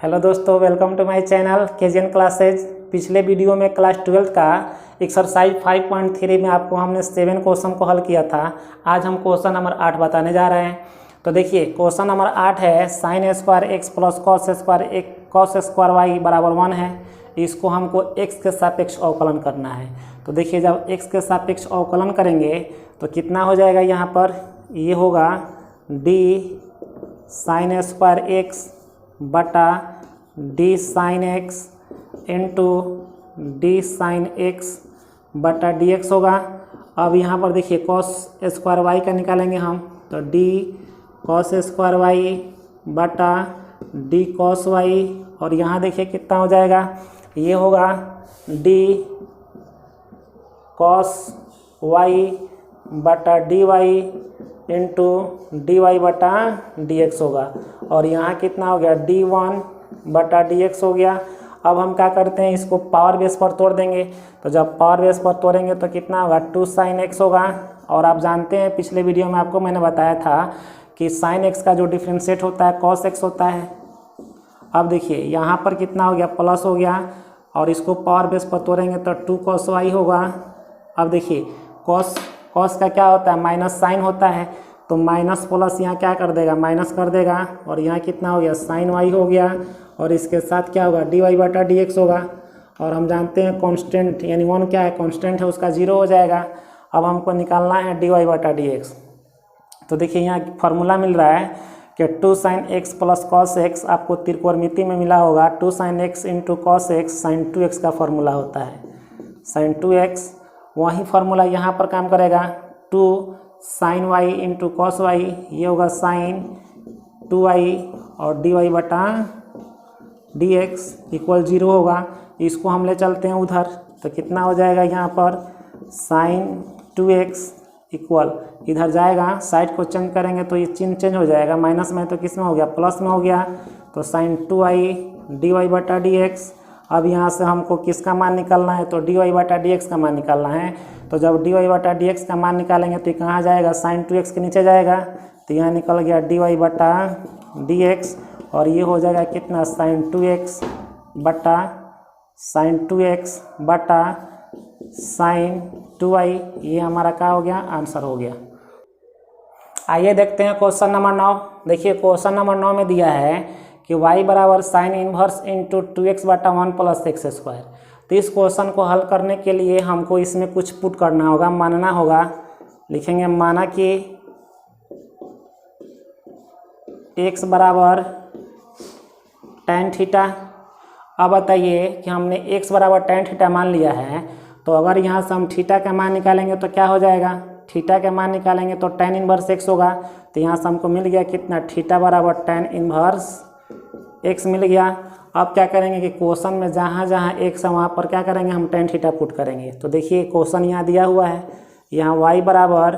Hello दोस्तों, welcome to my channel KGN classes. पिछले video में क्लास 12 का एक्सरसाइज 5.3 में आपको हमने 7 क्वेश्चन को हल किया था। आज हम क्वेश्चन नंबर 8 बताने जा रहे हैं। तो देखिए क्वेश्चन नंबर 8 है sine square x plus cos square y बराबर 1 है। इसको हमको एक्स के सापेक्ष अवकलन करना है। तो देखिए जब एक्स के सापेक्ष अवकलन करेंगे तो कितना हो जाएगा, यहाँ पर ये होगा डी साइन स्क्वायर एक्स बटा D sign x into D sine x बटा डी एक्स होगा। अब यहाँ पर देखिए कॉस स्क्वायर वाई का निकालेंगे हम, तो डी कॉस स्क्वायर वाई बटा डी कॉस वाई, और यहाँ देखिए कितना हो जाएगा, ये होगा डी कॉस वाई बटा d y into d y बटा डी एक्स होगा। और यहाँ कितना हो गया, डी वन बटा डी एक्स हो गया। अब हम क्या करते हैं, इसको पावर बेस पर तोड़ देंगे। तो जब पावर बेस पर तोड़ेंगे तो कितना होगा, 2 साइन एक्स होगा। और आप जानते हैं पिछले वीडियो में आपको मैंने बताया था कि साइन एक्स का जो डिफ्रेंशिएट होता है कॉस एक्स होता है। अब देखिए यहाँ पर कितना हो गया, प्लस हो गया, और इसको पावर बेस पर तोड़ेंगे तो 2 कॉस वाई होगा। अब देखिए कॉस का क्या होता है, माइनस साइन होता है, तो माइनस प्लस यहाँ क्या कर देगा, माइनस कर देगा, और यहाँ कितना हो गया, साइन वाई हो गया, और इसके साथ क्या होगा, डी वाई बटा डी एक्स होगा। और हम जानते हैं कांस्टेंट यानी 1 क्या है, कांस्टेंट है, उसका 0 हो जाएगा। अब हमको निकालना है डी वाई बटा डी एक्स। तो देखिए यहाँ फार्मूला मिल रहा है कि 2 sine x plus cos x, आपको त्रिकोणमिति में मिला होगा 2 sine x into cos x sine 2x का फार्मूला होता है, साइन 2x। वही फार्मूला यहाँ पर काम करेगा, 2 sine y into cos y, ये होगा साइन 2y, और डी वाई बटा डी एक्स इक्वल 0 होगा। इसको हम ले चलते हैं उधर, तो कितना हो जाएगा, यहाँ पर साइन 2x इक्वल, इधर जाएगा साइड को चेंज करेंगे तो ये चिन्ह चेंज हो जाएगा, माइनस में तो किस में हो गया, प्लस में हो गया, तो साइन 2i डी वाई बटा डी एक्स। अब यहाँ से हमको किसका मान निकालना है, तो डी वाई बटा डी एक्स का मान निकालना है। तो जब डी वाई बटा डी एक्स का मान निकालेंगे तो ये कहाँ जाएगा, साइन 2x के नीचे जाएगा, तो यहाँ निकल गया डी वाई बटा डी एक्स, और ये हो जाएगा कितना, साइन 2x बटा साइन 2x बटा साइन 2y। ये हमारा क्या हो गया, आंसर हो गया। आइए देखते हैं क्वेश्चन नंबर 9। देखिए क्वेश्चन नंबर 9 में दिया है कि y बराबर साइन इनवर्स इंटू 2x बटा 1 प्लस एक्स स्क्वायर। तो इस क्वेश्चन को हल करने के लिए हमको इसमें कुछ पुट करना होगा, मानना होगा। लिखेंगे माना कि x बराबर tan थीटा। अब बताइए कि हमने x बराबर tan थीटा मान लिया है, तो अगर यहाँ से हम थीटा का मान निकालेंगे तो क्या हो जाएगा, थीटा का मान निकालेंगे तो tan इनवर्स x होगा। तो यहाँ से हमको मिल गया कितना, थीटा बराबर tan इनवर्स x मिल गया। अब क्या करेंगे कि क्वेश्चन में जहाँ जहाँ x है वहाँ पर क्या करेंगे, हम tan थीटा पुट करेंगे। तो देखिए क्वेश्चन यहाँ दिया हुआ है, यहाँ y बराबर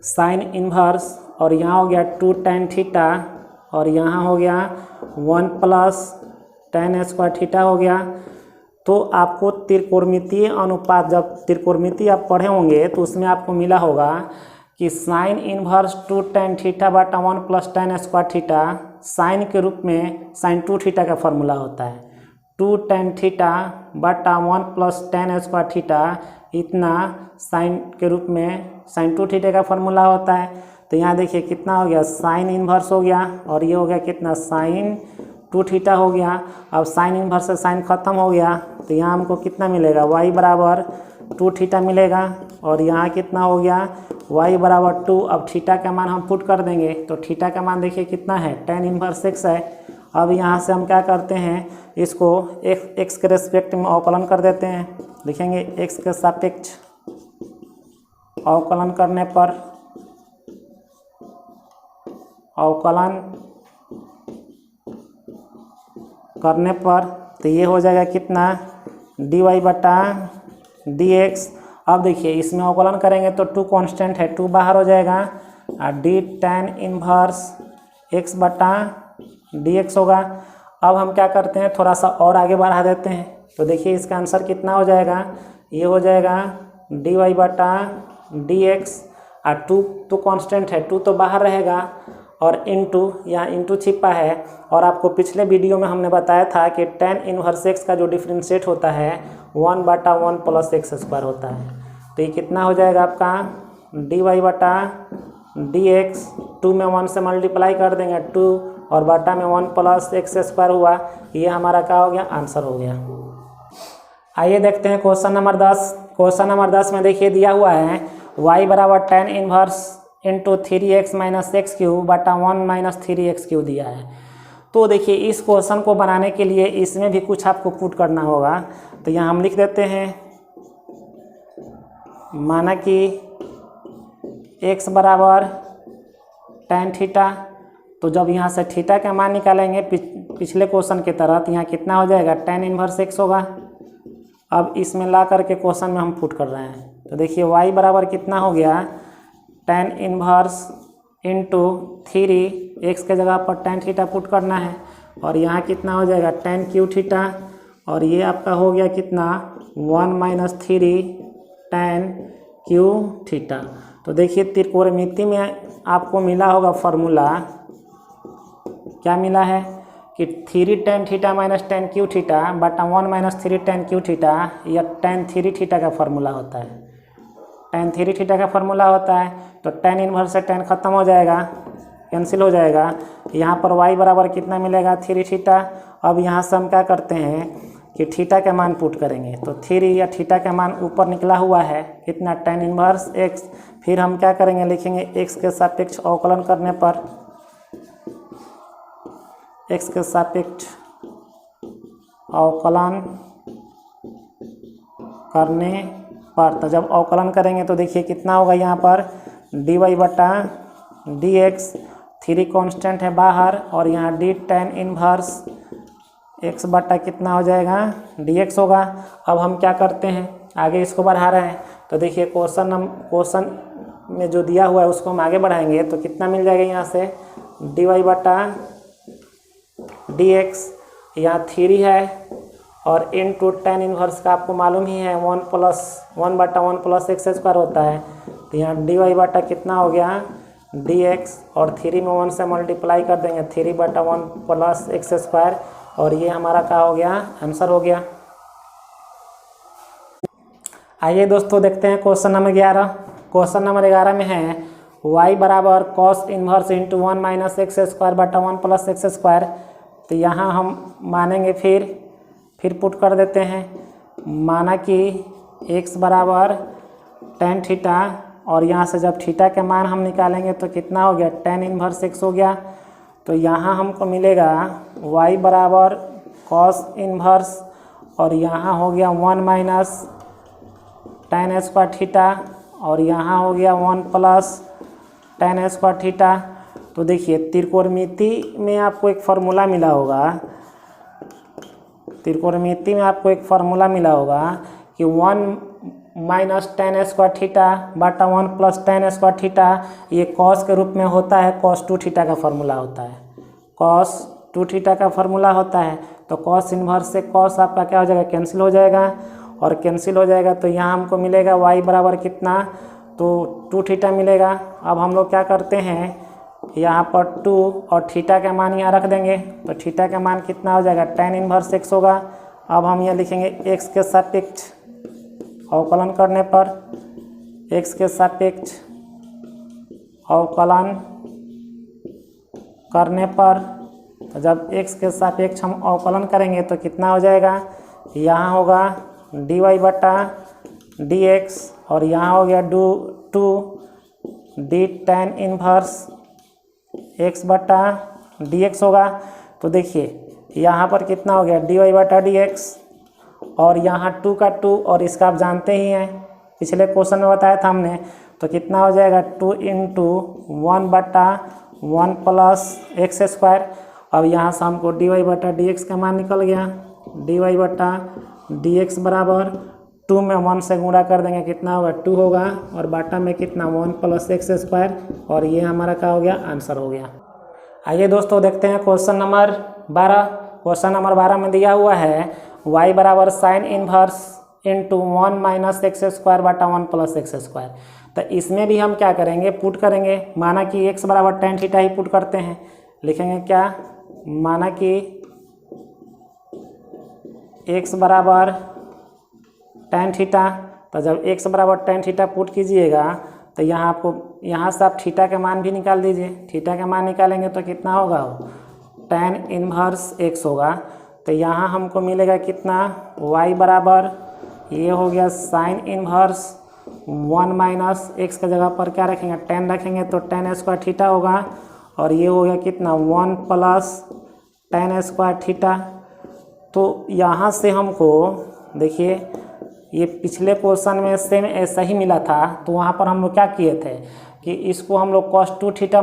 साइन इनवर्स, और यहाँ हो गया 2 tan थीटा, और यहाँ हो गया 1 प्लस tan स्क्वायर थीटा हो गया। तो आपको त्रिकोणमितीय अनुपात, जब त्रिकोणमिति आप पढ़े होंगे तो उसमें आपको मिला होगा कि साइन इनवर्स 2 tan थीटा बटा 1 plus tan square theta sine के रूप में साइन 2 थीटा का फॉर्मूला होता है। 2 tan थीटा बटा 1 प्लस tan स्क्वायर थीटा, इतना साइन के रूप में साइन 2 थीटा का फॉर्मूला होता है। तो यहाँ देखिए कितना हो गया, साइन इनवर्स हो गया, और ये हो गया कितना, साइन 2 थीटा हो गया। अब साइन इनवर्स से साइन खत्म हो गया, तो यहाँ हमको कितना मिलेगा, y बराबर 2 थीटा मिलेगा, और यहाँ कितना हो गया, y बराबर 2। अब थीटा का मान हम पुट कर देंगे, तो थीटा का मान देखिए कितना है, tan इनवर्स x है। अब यहाँ से हम क्या करते हैं, इसको x के रेस्पेक्ट में अवकलन कर देते हैं। लिखेंगे x के सापेक्ष अवकलन करने पर, तो ये हो जाएगा कितना, डी वाई बटा डी एक्स। अब देखिए इसमें अवकलन करेंगे तो 2 कांस्टेंट है, 2 बाहर हो जाएगा, और डी tan इनवर्स x बटा डी एक्स होगा। अब हम क्या करते हैं, थोड़ा सा और आगे बढ़ा देते हैं। तो देखिए इसका आंसर कितना हो जाएगा, ये हो जाएगा डी वाई बटा डी एक्स, और 2 तो कांस्टेंट है, 2 तो बाहर रहेगा, और इंटू, यहाँ इंटू छिपा है। और आपको पिछले वीडियो में हमने बताया था कि tan इनवर्स एक्स का जो डिफ्रेंशिएट होता है 1/1 प्लस एक्स स्क्वायर होता है। तो ये कितना हो जाएगा आपका dy/dx, 2 में 1 से मल्टीप्लाई कर देंगे 2 और बटा में 1 प्लस एक्स स्क्वायर हुआ। ये हमारा क्या हो गया, आंसर हो गया। आइए देखते हैं क्वेश्चन नंबर 10। क्वेश्चन नंबर 10 में देखिए दिया हुआ है y बराबर tan inverse into 3x minus x cube बटा 1 माइनस 3x क्यूब दिया है। तो देखिए इस क्वेश्चन को बनाने के लिए इसमें भी कुछ आपको पुट करना होगा। तो यहाँ हम लिख देते हैं, माना कि x बराबर tan थीटा। तो जब यहाँ से थीटा का मान निकालेंगे पिछले क्वेश्चन की तरह, तो यहाँ कितना हो जाएगा, tan इनवर्स x होगा। अब इसमें ला करके क्वेश्चन में हम पुट कर रहे हैं। तो देखिए y बराबर कितना हो गया, tan इनवर्स इंटू 3x के जगह पर tan थीटा पुट करना है। और यहाँ कितना हो जाएगा, tan क्यू थीटा। और ये आपका हो गया कितना, 1 माइनस 3 tan क्यू थीटा। तो देखिए त्रिकोणमिति में आपको मिला होगा फार्मूला, क्या मिला है कि 3 tan theta minus tan Q theta बटा 1 माइनस 3 tan क्यू थीटा, यह tan 3 थीटा का फार्मूला होता है। tan 3 थीटा का फार्मूला होता है। तो tan इनवर्स से tan खत्म हो जाएगा, कैंसिल हो जाएगा। यहाँ पर y बराबर कितना मिलेगा, 3 थीटा। अब यहाँ से हम क्या करते हैं कि थीटा का मान पुट करेंगे। तो 3 या थीटा का मान ऊपर निकला हुआ है कितना, tan इनवर्स x। फिर हम क्या करेंगे, लिखेंगे x के सापेक्ष अवकलन करने पर, x के सापेक्ष अवकलन करने पर। तो जब अवकलन करेंगे तो देखिए कितना होगा, यहाँ पर dy/dx, 3 कांस्टेंट है बाहर, और यहाँ d tan इनवर्स x बटा कितना हो जाएगा, dx होगा। अब हम क्या करते हैं, आगे इसको बढ़ा रहे हैं। तो देखिए क्वेश्चन में जो दिया हुआ है उसको हम आगे बढ़ाएंगे। तो कितना मिल जाएगा, यहाँ से dy/dx, यहाँ 3 है और इंटू tan इनवर्स का आपको मालूम ही है 1/1 प्लस एक्स स्क्वायर होता है। तो यहाँ dy बटा कितना हो गया, dx, और 3 में 1 से मल्टीप्लाई कर देंगे 3/1 प्लस एक्स स्क्वायर। और ये हमारा क्या हो गया, आंसर हो गया। आइए दोस्तों देखते हैं क्वेश्चन नंबर 11। क्वेश्चन नंबर 11 में है y बराबर cos inverse into 1 minus x square बटा 1 प्लस एक्स स्क्वायर। तो यहाँ हम मानेंगे, फिर पुट कर देते हैं, माना कि x बराबर tan थीटा, और यहाँ से जब थीटा के मान हम निकालेंगे तो कितना हो गया, tan इनवर्स x हो गया। तो यहाँ हमको मिलेगा y बराबर कॉस इनवर्स, और यहाँ हो गया 1 माइनस tan स्क्वायर थीटा, और यहाँ हो गया 1 प्लस tan स्क्वायर थीटा। तो देखिए त्रिकोणमिति में आपको एक फार्मूला मिला होगा, त्रिकोणमिति में आपको एक फार्मूला मिला होगा कि 1 माइनस tan स्क्वायर थीटा बटा 1 प्लस tan स्क्वायर थीटा, ये कॉस के रूप में होता है, cos 2 थीटा का फार्मूला होता है, cos 2 थीटा का फार्मूला होता है। तो cos इनवर्स से cos आपका क्या हो जाएगा, कैंसिल हो जाएगा, और कैंसिल हो जाएगा तो यहाँ हमको मिलेगा y बराबर कितना, तो 2 थीटा मिलेगा। अब हम लोग क्या करते हैं, यहाँ पर 2 और थीटा का मान यहाँ रख देंगे। तो थीटा का मान कितना हो जाएगा, tan इनवर्स x होगा। अब हम यहाँ लिखेंगे x के सापेक्ष अवकलन करने पर, x के सापेक्ष अवकलन करने पर। तो जब x के सापेक्ष हम अवकलन करेंगे तो कितना हो जाएगा, यहाँ होगा dy/dx, और यहाँ हो गया 2 d tan इनवर्स x बटा dx होगा। तो देखिए यहाँ पर कितना हो गया, dy/dx, और यहाँ 2 का 2, और इसका आप जानते ही हैं, पिछले क्वेश्चन में बताया था हमने। तो कितना हो जाएगा, 2 इंटू 1/1 प्लस एक्स स्क्वायर। अब यहाँ से हमको dy/dx का मान निकल गया, dy/dx बराबर 2 में 1 से गुणा कर देंगे, कितना होगा, 2 होगा, और बाटा में कितना, 1 प्लस एक्स स्क्वायर। और ये हमारा क्या हो गया, आंसर हो गया। आइए दोस्तों देखते हैं क्वेश्चन नंबर 12। क्वेश्चन नंबर 12 में दिया हुआ है y बराबर sine inverse into 1 minus x square बटा 1 प्लस एक्स स्क्वायर। तो इसमें भी हम क्या करेंगे, पुट करेंगे। माना कि x बराबर tan थीटा ही पुट करते हैं, लिखेंगे क्या, माना कि x बराबर tan थीटा। तो जब x बराबर tan थीटा पुट कीजिएगा तो यहाँ आपको, यहाँ से आप थीटा के मान भी निकाल दीजिए। थीटा के मान निकालेंगे तो कितना होगा, tan इनवर्स x होगा। तो यहाँ हमको मिलेगा कितना, y बराबर, ये हो गया साइन इनवर्स 1 माइनस एक्स के जगह पर क्या रखेंगे, tan रखेंगे तो tan स्क्वायर थीटा होगा। और ये हो गया कितना, 1 प्लस tan स्क्वायर थीटा। तो यहाँ से हमको देखिए, ये पिछले क्वेश्चन में सेम ऐसा ही मिला था। तो वहाँ पर हम लोग क्या किए थे कि इसको हम लोग cos 2 थीटा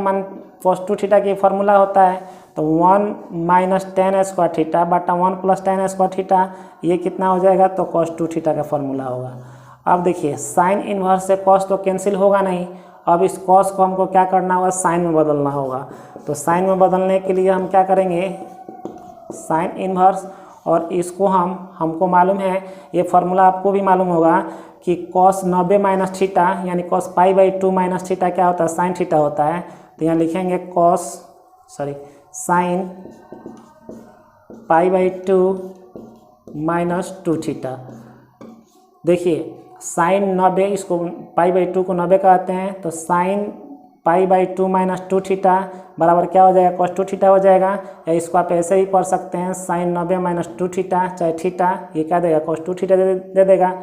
cos 2 थीटा की फार्मूला होता है, तो 1 माइनस tan स्क्वायर थीटा बटा 1 प्लस tan स्क्वायर थीटा, ये कितना हो जाएगा, तो cos 2 थीटा का फार्मूला होगा। अब देखिए साइन इनवर्स से cos तो कैंसिल होगा नहीं, अब इस cos को हमको क्या करना होगा, साइन में बदलना होगा। तो साइन में बदलने के लिए हम क्या करेंगे, साइन इनवर्स, और इसको हमको मालूम है, ये फार्मूला आपको भी मालूम होगा कि cos 90 माइनस थीटा यानी cos pi by 2 minus theta क्या होता है, साइन थीटा होता है। तो यहाँ लिखेंगे sine pi by 2 minus 2 theta. देखिए साइन 90, इसको पाई बाई 2 को 90 कहते हैं, तो sine pi by 2 minus 2 theta बराबर क्या हो जाएगा, cos 2 थीटा हो जाएगा। या इसको आप ऐसे ही पढ़ सकते हैं, साइन 90 माइनस 2 थीटा, चाहे थीटा, ये क्या देगा, cos 2 थीटा दे देगा।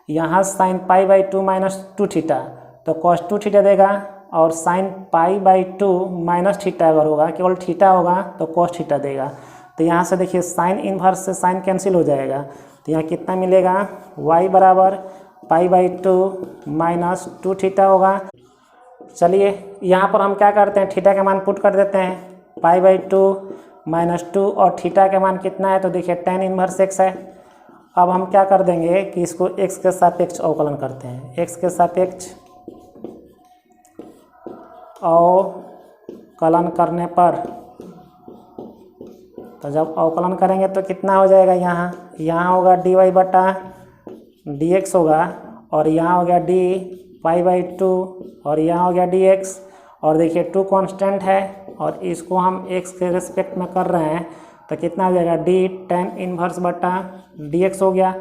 यहाँ sine pi by 2 minus 2 theta तो cos 2 थीटा देगा, और sine pi by 2 minus theta अगर होगा, केवल थीटा होगा तो cos थीटा देगा। तो यहाँ से देखिए साइन इनवर्स से साइन कैंसिल हो जाएगा। तो यहाँ कितना मिलेगा, y बराबर पाई बाई 2 माइनस 2 थीटा होगा। चलिए यहाँ पर हम क्या करते हैं, थीटा का मान पुट कर देते हैं, पाई बाई 2 माइनस 2, और थीटा का मान कितना है, तो देखिए tan इनवर्स x है। अब हम क्या कर देंगे कि इसको x के सापेक्ष अवकलन करते हैं, x के सापेक्ष अवकलन करने पर, तो जब अवकलन करेंगे तो कितना हो जाएगा, यहाँ होगा dy बटा dx होगा, और यहाँ हो गया d पाई बाई 2, और यहाँ हो गया dx। और देखिए 2 कांस्टेंट है और इसको हम x के रिस्पेक्ट में कर रहे हैं, तो कितना हो जाएगा, d tan इनवर्स बटा dx हो गया।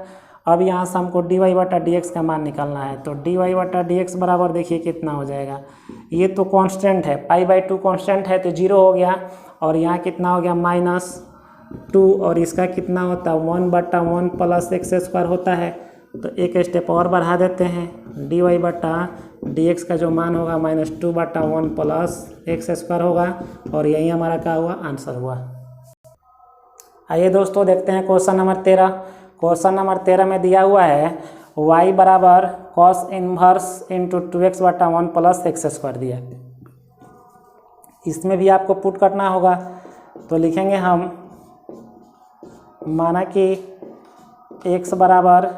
अब यहाँ से हमको dy बटा dx का मान निकालना है, तो dy बटा dx बराबर देखिए कितना हो जाएगा, ये तो कांस्टेंट है, पाई बाई 2 कांस्टेंट है तो 0 हो गया, और यहाँ कितना हो गया -2, और इसका कितना होता है 1 बटा 1 प्लस एक्स स्क्वायर होता है। तो एक स्टेप और बढ़ा देते हैं, dy बटा dx का जो मान होगा -2 बटा 1 प्लस एक्स स्क्वायर होगा, और यही हमारा क्या हुआ, आंसर हुआ। आइए दोस्तों देखते हैं क्वेश्चन नंबर 13। क्वेश्चन नंबर 13 में दिया हुआ है y बराबर cos इनवर्स इंटू 2x बटा 1 प्लस एक्स स्क्वायर दिया। इसमें भी आपको पुट करना होगा, तो लिखेंगे हम, माना कि x बराबर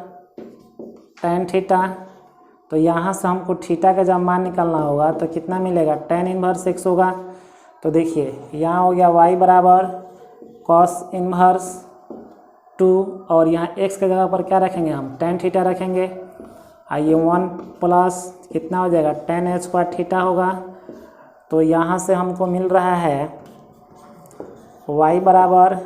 tan थीटा, तो यहाँ से हमको थीटा का जब मान निकालना होगा तो कितना मिलेगा, tan इनवर्स x होगा। तो देखिए यहाँ हो गया y बराबर cos इनवर्स 2, और यहाँ x के जगह पर क्या रखेंगे, हम tan थीटा रखेंगे। आइए 1 प्लस कितना हो जाएगा, tan स्क्वायर थीटा होगा। तो यहाँ से हमको मिल रहा है y बराबर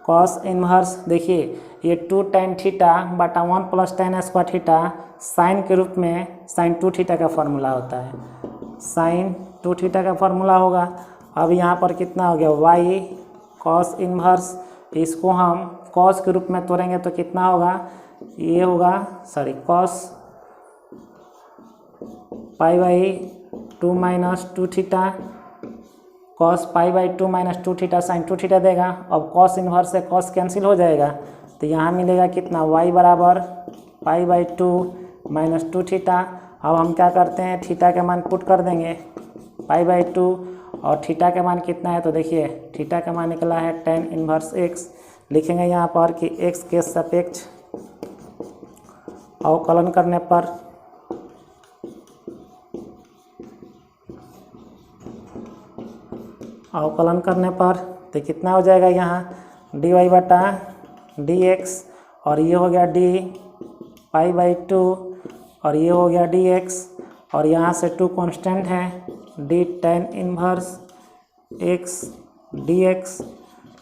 cos इनवर्स, देखिए ये 2 tan थीटा बटा 1 plus tan square theta sine के रूप में साइन 2 थीटा का फार्मूला होता है, साइन 2 थीटा का फार्मूला होगा। अब यहाँ पर कितना हो गया, y cos इनवर्स, इसको हम cos के रूप में तोड़ेंगे तो कितना होगा, ये होगा cos pi by 2 minus 2 theta, cos pi by 2 minus 2 theta sine 2 theta देगा। अब cos इनवर्स से cos कैंसिल हो जाएगा, तो यहाँ मिलेगा कितना, y बराबर पाई बाई 2 माइनस 2 थीटा। अब हम क्या करते हैं, थीटा के मान पुट कर देंगे, पाई बाई 2, और थीटा का मान कितना है, तो देखिए थीटा का मान निकला है tan इनवर्स x। लिखेंगे यहाँ पर कि x के सापेक्ष अवकलन करने पर तो कितना हो जाएगा, यहाँ dy बटा dx, और ये हो गया d पाई बाई 2, और ये हो गया dx, और यहाँ से 2 कांस्टेंट है, d tan inverse x dx।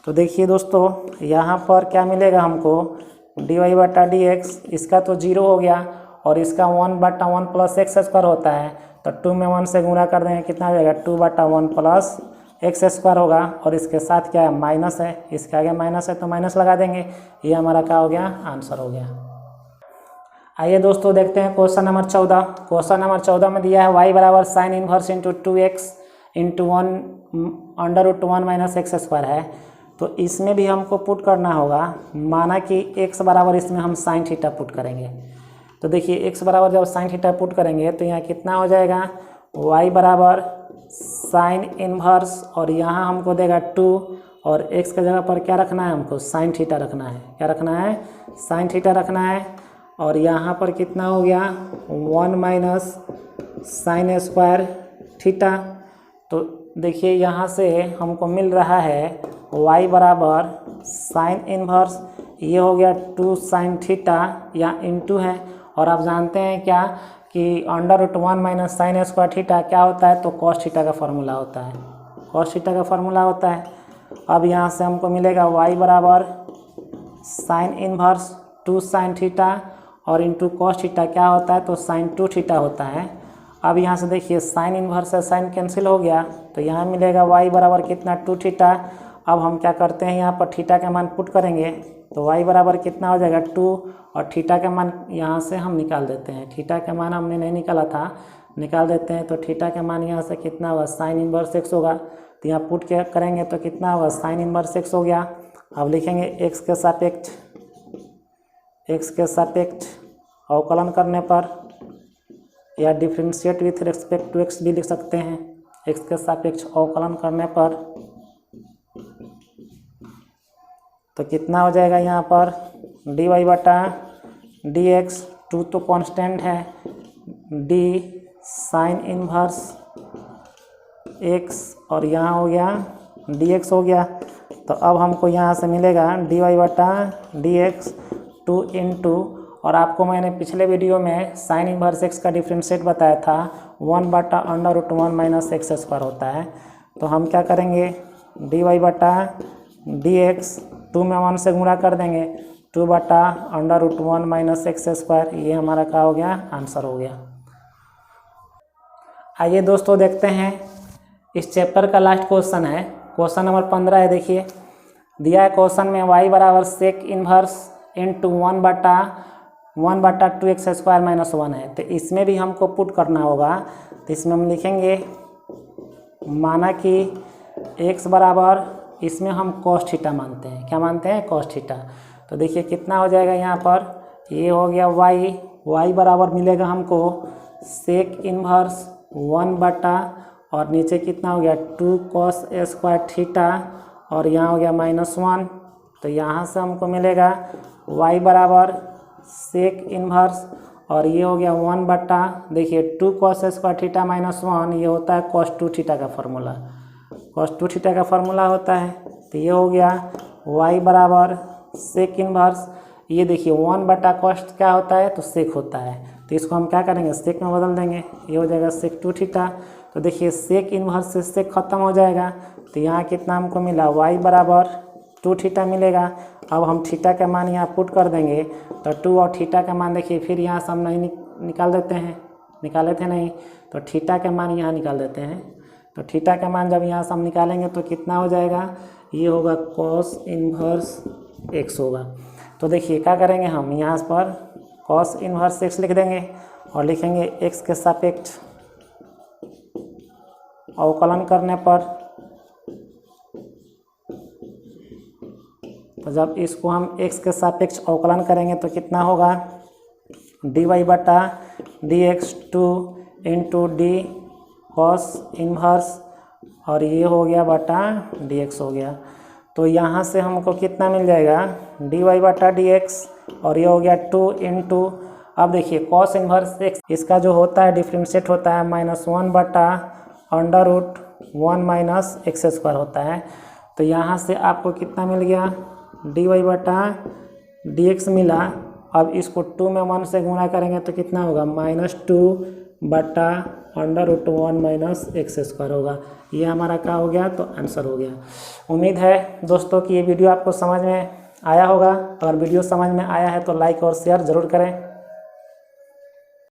तो देखिए दोस्तों यहाँ पर क्या मिलेगा हमको, dy/dx, इसका तो 0 हो गया और इसका 1/1 प्लस एक्स स्क्वायर होता है, तो 2 में 1 से गुणा कर देंगे, कितना हो जाएगा 2/1 प्लस एक्स स्क्वायर होगा, और इसके साथ क्या है माइनस है, इसके आगे माइनस है तो माइनस लगा देंगे। ये हमारा क्या हो गया, आंसर हो गया। आइए दोस्तों देखते हैं क्वेश्चन नंबर 14। क्वेश्चन नंबर 14 में दिया है y बराबर sine inverse into 2x into 1/√1 minus x square है। तो इसमें भी हमको पुट करना होगा, माना कि x बराबर इसमें हम साइन थीटा पुट करेंगे। तो देखिए x बराबर जब साइन थीटा पुट करेंगे तो यहाँ कितना हो जाएगा, y बराबर साइन इनवर्स, और यहाँ हमको देगा 2, और x के जगह पर क्या रखना है हमको, साइन थीटा रखना है। क्या रखना है, साइन थीटा रखना है। और यहाँ पर कितना हो गया 1 माइनस साइन स्क्वायर थीटा। तो देखिए यहाँ से हमको मिल रहा है y बराबर साइन इनवर्स, ये हो गया 2 साइन थीटा, यहाँ इंटू है, और आप जानते हैं क्या कि √1 माइनस साइन स्क्वायर थीटा क्या होता है, तो कॉस थीटा का फार्मूला होता है, कॉस थीटा का फार्मूला होता है। अब यहाँ से हमको मिलेगा y बराबर साइन इनवर्स 2 साइन थीटा और इंटू कॉस थीटा क्या होता है, तो साइन 2 थीटा होता है। अब यहाँ से देखिए साइन इनवर्स से साइन कैंसिल हो गया, तो यहाँ मिलेगा y बराबर कितना 2 थीटा। अब हम क्या करते हैं, यहाँ पर थीटा का मान पुट करेंगे, तो y बराबर कितना हो जाएगा 2, और थीटा का मान यहाँ से हम निकाल देते हैं। थीटा का मान हमने नहीं निकाला था, निकाल देते हैं। तो थीटा का मान यहाँ से कितना होगा, साइन इनवर्स x होगा, तो यहाँ पुट के करेंगे तो कितना होगा, साइन इनवर्स x हो गया। अब लिखेंगे x के सापेक्ष अवकलन करने पर, या differentiate with respect to x भी लिख सकते हैं, x के सापेक्ष अवकलन करने पर तो कितना हो जाएगा, यहाँ पर dy/dx, 2 तो कांस्टेंट है, d साइन इनवर्स x, और यहाँ हो गया dx हो गया। तो अब हमको यहाँ से मिलेगा dy/dx 2 इंटू, और आपको मैंने पिछले वीडियो में साइन इनवर्स x का डिफ्रेंशिएट बताया था, 1/√1 माइनस एक्स स्क्वायर होता है। तो हम क्या करेंगे, dy/dx 2 में 1 से गुणा कर देंगे, 2/√1 माइनस एक्स स्क्वायर, ये हमारा क्या हो गया, आंसर हो गया। आइए दोस्तों देखते हैं इस चैप्टर का लास्ट क्वेश्चन है, क्वेश्चन नंबर 15 है। देखिए दिया है क्वेश्चन में y बराबर sec inverse into 1/2x square minus 1 है। तो इसमें भी हमको पुट करना होगा, तो इसमें हम लिखेंगे, माना कि x बराबर, इसमें हम कॉस थीटा मानते हैं। क्या मानते हैं, कॉस थीटा। तो देखिए कितना हो जाएगा, यहाँ पर ये हो गया y बराबर मिलेगा हमको सेक इनवर्स 1/, और नीचे कितना हो गया 2 कॉस स्क्वायर थीटा, और यहाँ हो गया -1। तो यहाँ से हमको मिलेगा y बराबर सेक इनवर्स, और ये हो गया 1/, देखिए 2 कॉस स्क्वायर थीटा -1, ये होता है कॉस 2 थीटा का फार्मूला, कॉस 2 थीटा का फार्मूला होता है। तो ये हो गया y बराबर सेक इनवर्स, ये देखिए 1/, कॉस क्या होता है, तो सेक होता है, तो इसको हम क्या करेंगे, सेक में बदल देंगे, ये हो जाएगा सेक 2 थीटा। तो देखिए सेक इनवर्स से सेक खत्म हो जाएगा, तो यहाँ कितना हमको मिला, y बराबर 2 थीटा मिलेगा। अब हम थीटा का मान यहाँ पुट कर देंगे, तो 2 और थीटा का मान देखिए फिर यहाँ से हम नहीं निकाल देते हैं, निकाले थे नहीं, तो थीटा का मान यहाँ निकाल देते हैं। तो थीटा का मान जब यहाँ से हम निकालेंगे तो कितना हो जाएगा, ये होगा कॉस इनवर्स x होगा। तो देखिए क्या करेंगे, हम यहाँ पर कॉस इनवर्स x लिख देंगे, और लिखेंगे x के सापेक्ष अवकलन करने पर, तो जब इसको हम x के सापेक्ष अवकलन करेंगे तो कितना होगा, dy/dx 2 into d cos inverse, और ये हो गया बटा dx हो गया। तो यहाँ से हमको कितना मिल जाएगा, dy/dx, और ये हो गया 2 इंटू, अब देखिए कॉस इनवर्स x इसका जो होता है डिफ्रेंशिएट होता है -1/√1 माइनस एक्स स्क्वायर होता है। तो यहाँ से आपको कितना मिल गया, dy/dx मिला। अब इसको 2 में 1 से गुणा करेंगे तो कितना होगा, -2 बटा √1 माइनस एक्स स्क्वायर होगा। ये हमारा क्या हो गया, तो आंसर हो गया। उम्मीद है दोस्तों कि ये वीडियो आपको समझ में आया होगा। अगर वीडियो समझ में आया है तो लाइक और शेयर ज़रूर करें।